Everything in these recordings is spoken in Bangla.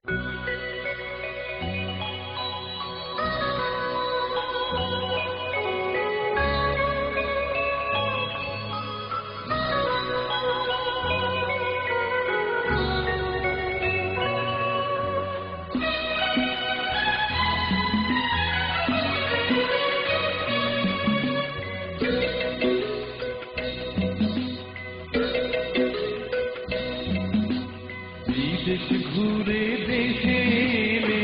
বিদেশ ঘুরে দেশে এলে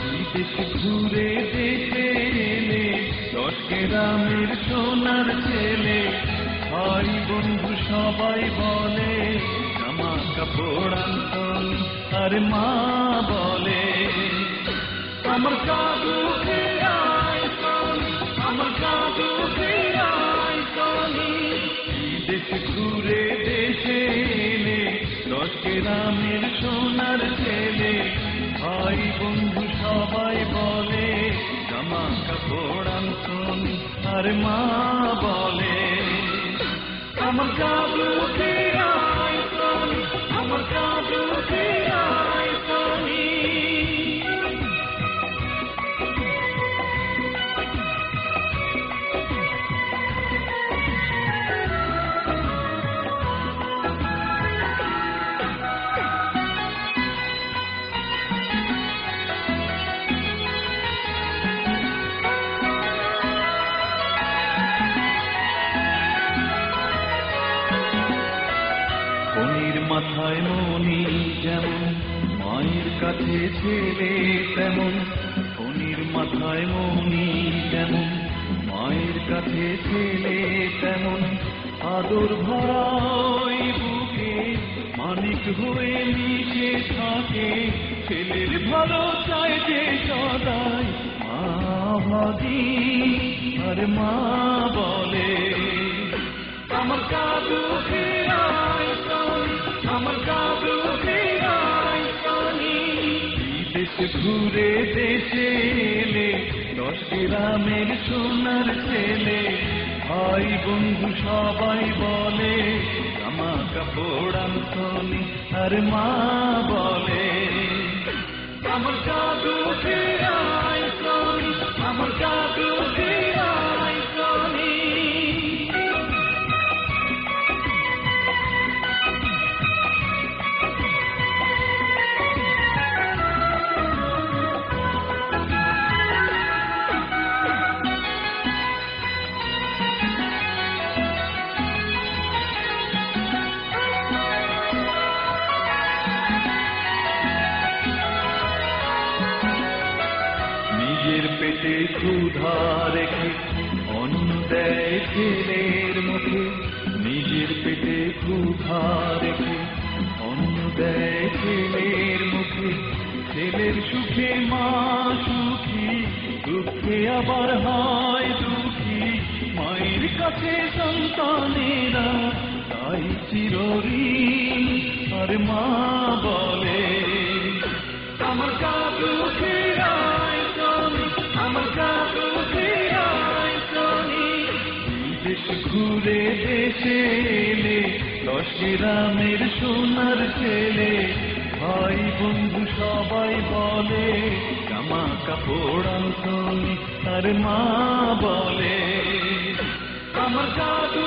বিদেশ ঘুরে দেশে এলে 10 গ্রামের সোনার ছেলে ভাই বন্ধু সবাই বলে জামা কাপড় আনতন আর মা বলে আমার কাদু ফিরাই সোনি আমার কাদু ফিরাই সোনি বিদেশ ঘুরে দেশে এলে 10 গ্রামের সোনার ছেলে ভাই বন্ধু সবাই বলে জামা কাপড় আনতন আর মা বলে আমার কাদু ফিরাই সোনি আমার কাদু ফিরাই সোনি ফণির মাথায় মনি যেমন মায়ের কাছে ছেলে তেমন ফণির মাথায় মনি যেমন মায়ের কাছে ছেলে তেমন আদর ভরা ওই বুকে মানিক হয়ে মিশে থাকে ছেলের ভালো চায় যে সদাই মা ভাগি আর মা বলে আমার কাদু ফিরাই সোনি আমার কাদু ফিরাই সোনি বিদেশ ঘুরে দেশে এলে 10 গ্রামের সোনার ছেলে ভাই বন্ধু সবাই বলে জামা কাপড় আনতনি আর মা বলে আমার কাদু ফিরাই সোনি আমার কাদু ফিরাই সোনি নিজের পেটে ক্ষুধা রেখে অন্ন দেয় ছেলের মুখে নিজের পেটে ক্ষুধা রেখে অন্ন দেয় ছেলের মুখে ছেলের সুখে মা সুখী দুঃখে আবার হয় দুঃখী মায়ের কাছে সন্তানেরা তাই চিরঋণ আর মা বলে আমার কাদু ফিরাই সোনি আমার কাদু ফিরাই সোনি বিদেশ ঘুরে দেশে এলে 10 গ্রামের সোনার ছেলে ভাই বন্ধু সবাই বলে জামা কাপড় আনতনি আর মা বলে আমার কাদু